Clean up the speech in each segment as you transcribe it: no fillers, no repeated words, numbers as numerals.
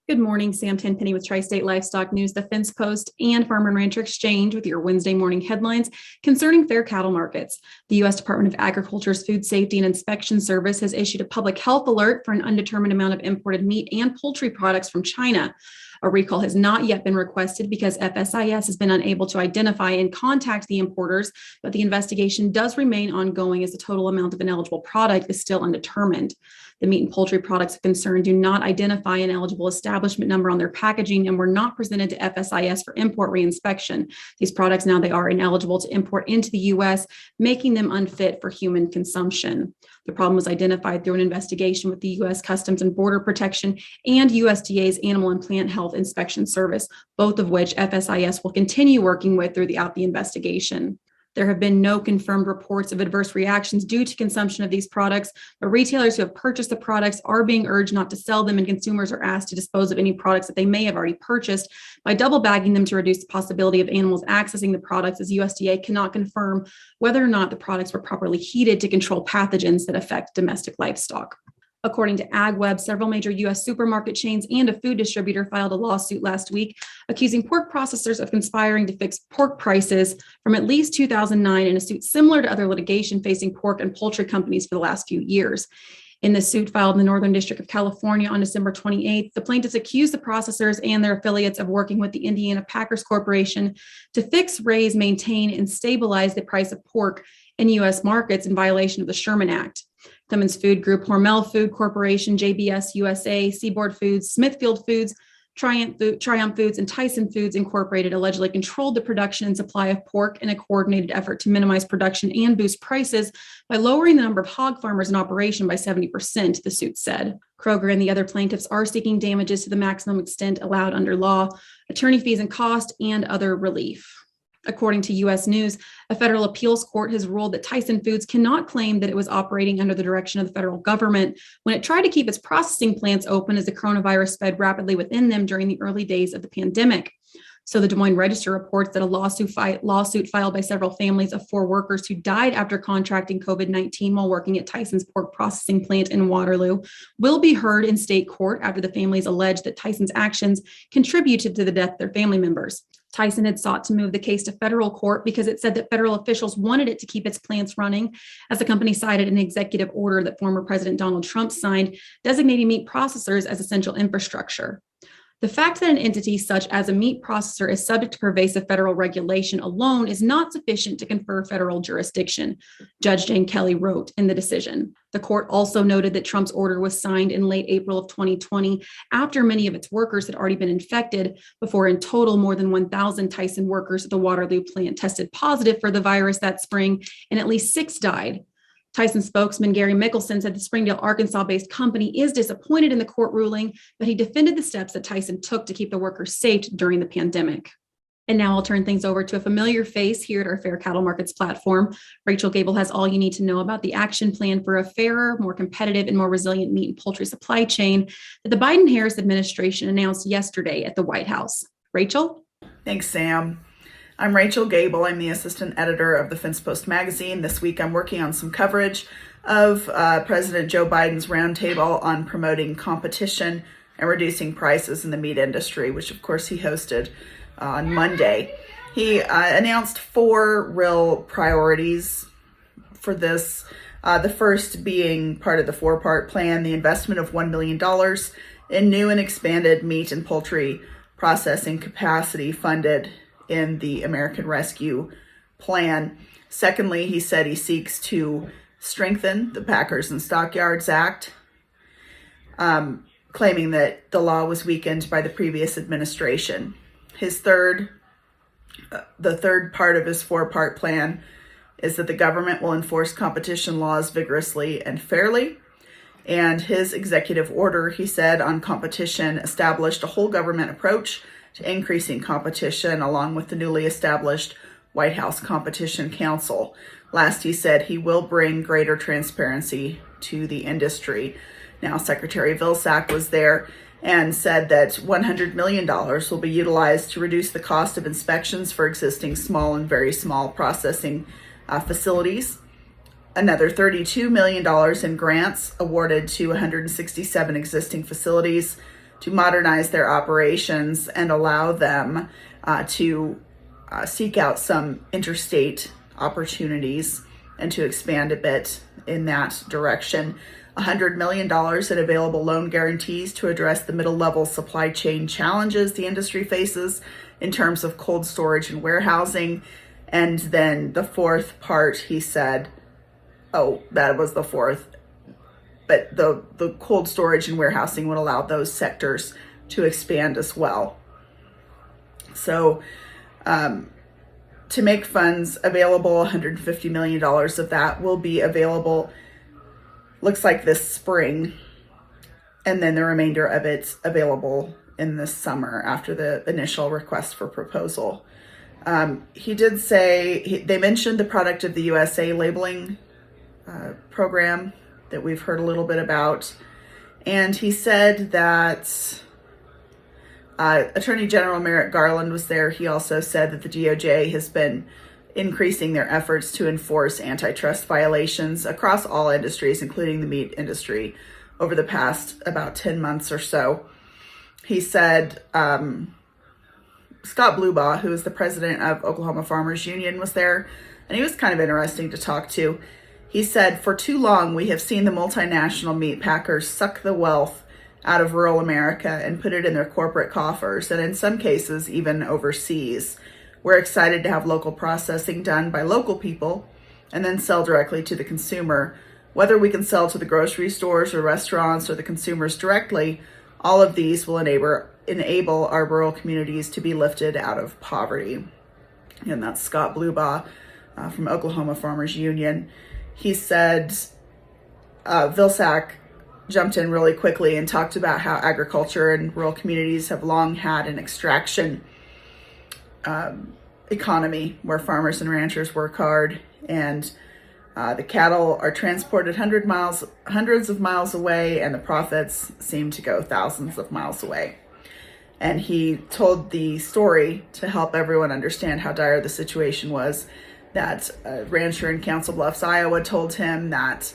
Good morning, Sam Tenpenny with Tri-State Livestock News, the Fence Post, and Farm and Rancher Exchange with your Wednesday morning headlines concerning fair cattle markets. The U.S. Department of Agriculture's Food Safety and Inspection Service has issued a public health alert for an undetermined amount of imported meat and poultry products from China. A recall has not yet been requested because FSIS has been unable to identify and contact the importers, but the investigation does remain ongoing as the total amount of ineligible product is still undetermined. The meat and poultry products of concern do not identify an eligible establishment number on their packaging and were not presented to FSIS for import reinspection. These products now they are ineligible to import into the U.S., making them unfit for human consumption. The problem was identified through an investigation with the U.S. Customs and Border Protection and USDA's Animal and Plant Health Inspection Service, both of which FSIS will continue working with throughout the investigation. There have been no confirmed reports of adverse reactions due to consumption of these products, but retailers who have purchased the products are being urged not to sell them, and consumers are asked to dispose of any products that they may have already purchased by double bagging them to reduce the possibility of animals accessing the products, as USDA cannot confirm whether or not the products were properly heated to control pathogens that affect domestic livestock. According to AgWeb, several major U.S. supermarket chains and a food distributor filed a lawsuit last week accusing pork processors of conspiring to fix pork prices from at least 2009 in a suit similar to other litigation facing pork and poultry companies for the last few years. In the suit filed in the Northern District of California on December 28th, the plaintiffs accused the processors and their affiliates of working with the Indiana Packers Corporation to fix, raise, maintain, and stabilize the price of pork in U.S. markets in violation of the Sherman Act. Clemens Food Group, Hormel Food Corporation, JBS USA, Seaboard Foods, Smithfield Foods, Triumph Foods, and Tyson Foods Incorporated allegedly controlled the production and supply of pork in a coordinated effort to minimize production and boost prices by lowering the number of hog farmers in operation by 70%, the suit said. Kroger and the other plaintiffs are seeking damages to the maximum extent allowed under law, attorney fees and cost, and other relief. According to U.S. News, a federal appeals court has ruled that Tyson Foods cannot claim that it was operating under the direction of the federal government when it tried to keep its processing plants open as the coronavirus spread rapidly within them during the early days of the pandemic. So the Des Moines Register reports that a lawsuit filed by several families of 4 workers who died after contracting COVID-19 while working at Tyson's pork processing plant in Waterloo will be heard in state court after the families allege that Tyson's actions contributed to the death of their family members. Tyson had sought to move the case to federal court because it said that federal officials wanted it to keep its plants running, as the company cited an executive order that former President Donald Trump signed designating meat processors as essential infrastructure. The fact that an entity such as a meat processor is subject to pervasive federal regulation alone is not sufficient to confer federal jurisdiction, Judge Jane Kelly wrote in the decision. The court also noted that Trump's order was signed in late April of 2020 after many of its workers had already been infected, before in total more than 1,000 Tyson workers at the Waterloo plant tested positive for the virus that spring, and at least 6 died. Tyson spokesman Gary Mickelson said the Springdale, Arkansas-based company is disappointed in the court ruling, but he defended the steps that Tyson took to keep the workers safe during the pandemic. And now I'll turn things over to a familiar face here at our Fair Cattle Markets platform. Rachel Gable has all you need to know about the action plan for a fairer, more competitive, and more resilient meat and poultry supply chain that the Biden-Harris administration announced yesterday at the White House. Rachel? Thanks, Sam. I'm Rachel Gable. I'm the assistant editor of the Fence Post magazine. This week, I'm working on some coverage of President Joe Biden's roundtable on promoting competition and reducing prices in the meat industry, which, of course, he hosted on Monday. He announced 4 real priorities for this. The first being part of the 4-part plan, the investment of $1 million in new and expanded meat and poultry processing capacity funded in the American Rescue Plan. Secondly, he said he seeks to strengthen the Packers and Stockyards Act, claiming that the law was weakened by the previous administration. The third part of his 4-part plan is that the government will enforce competition laws vigorously and fairly. And his executive order, he said, on competition established a whole government approach to increasing competition, along with the newly established White House Competition Council. Last, he said he will bring greater transparency to the industry. Now, Secretary Vilsack was there and said that $100 million will be utilized to reduce the cost of inspections for existing small and very small processing facilities. Another $32 million in grants awarded to 167 existing facilities to modernize their operations and allow them to seek out some interstate opportunities and to expand a bit in that direction. $100 million in available loan guarantees to address the middle-level supply chain challenges the industry faces in terms of cold storage and warehousing. And then the fourth part, he said, oh, that was the fourth, but the cold storage and warehousing would allow those sectors to expand as well. So to make funds available, $150 million of that will be available, looks like this spring, and then the remainder of it's available in the summer after the initial request for proposal. He did say, they mentioned the Product of the USA labeling program that we've heard a little bit about. And he said that Attorney General Merrick Garland was there. He also said that the DOJ has been increasing their efforts to enforce antitrust violations across all industries, including the meat industry, over the past about 10 months or so. He said, Scott Blubaugh, who is the president of Oklahoma Farmers Union, was there, and he was kind of interesting to talk to. He said, for too long, we have seen the multinational meat packers suck the wealth out of rural America and put it in their corporate coffers, and in some cases, even overseas. We're excited to have local processing done by local people and then sell directly to the consumer. Whether we can sell to the grocery stores or restaurants or the consumers directly, all of these will enable our rural communities to be lifted out of poverty. And that's Scott Blubaugh from Oklahoma Farmers Union. He said Vilsack jumped in really quickly and talked about how agriculture and rural communities have long had an extraction economy where farmers and ranchers work hard, and the cattle are transported hundreds of miles away, and the profits seem to go thousands of miles away. And he told the story to help everyone understand how dire the situation was, that a rancher in Council Bluffs, Iowa, told him that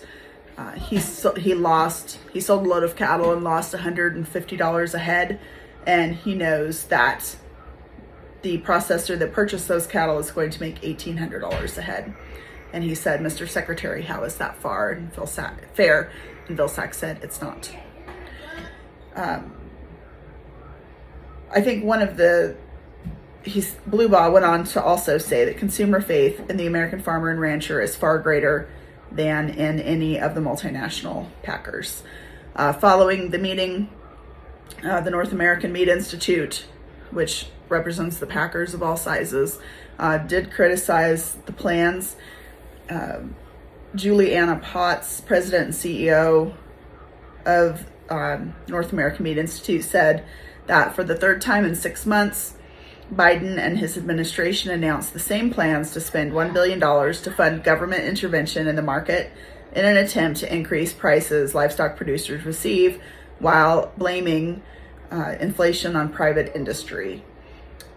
he sold a load of cattle and lost $150 a head, and he knows that the processor that purchased those cattle is going to make $1,800 a head. And he said, Mr. Secretary, how is that fair? And Vilsack said, it's not. I think Blubaugh went on to also say that consumer faith in the American farmer and rancher is far greater than in any of the multinational packers. Following the meeting, the North American Meat Institute, which represents the packers of all sizes, did criticize the plans. Juliana Potts, president and CEO of North American Meat Institute, said that for the third time in 6 months, Biden and his administration announced the same plans to spend $1 billion to fund government intervention in the market in an attempt to increase prices livestock producers receive, while blaming inflation on private industry.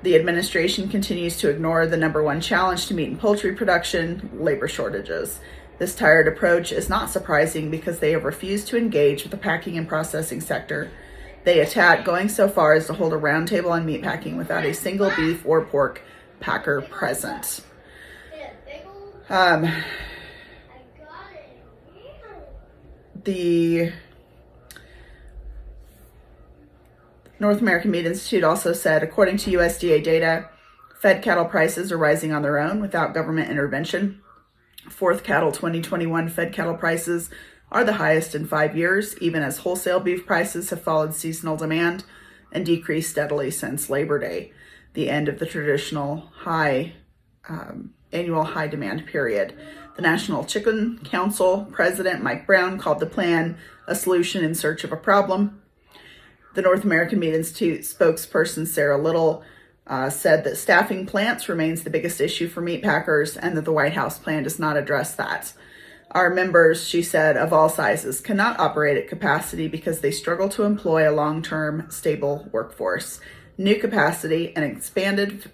The administration continues to ignore the number one challenge to meat and poultry production: labor shortages. This tired approach is not surprising because they have refused to engage with the packing and processing sector. They attack going so far as to hold a roundtable on meatpacking without a single beef or pork packer present. The North American Meat Institute also said, according to USDA data, fed cattle prices are rising on their own without government intervention. Fourth cattle 2021 fed cattle prices are the highest in 5 years, even as wholesale beef prices have followed seasonal demand and decreased steadily since Labor Day, the end of the traditional annual high demand period. The National Chicken Council president, Mike Brown, called the plan a solution in search of a problem. The North American Meat Institute spokesperson, Sarah Little, said that staffing plants remains the biggest issue for meat packers and that the White House plan does not address that. Our members, she said, of all sizes cannot operate at capacity because they struggle to employ a long-term, stable workforce. New capacity and expanded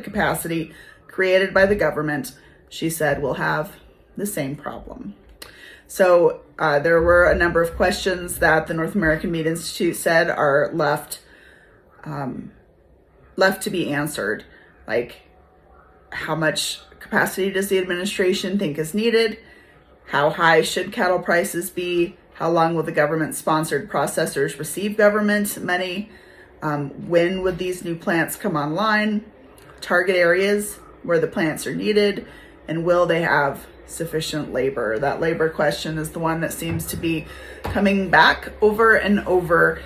capacity created by the government, she said, will have the same problem. So there were a number of questions that the North American Meat Institute said are left to be answered, like how much capacity does the administration think is needed? How high should cattle prices be? How long will the government-sponsored processors receive government money? When would these new plants come online? Target areas where the plants are needed, and will they have sufficient labor? That labor question is the one that seems to be coming back over and over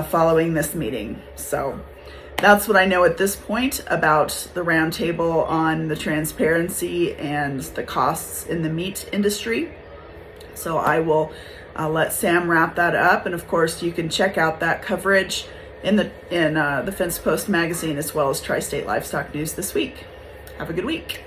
following this meeting. So that's what I know at this point about the roundtable on the transparency and the costs in the meat industry. So I will let Sam wrap that up, and of course you can check out that coverage in the Fence Post magazine as well as Tri-State Livestock News this week. Have a good week.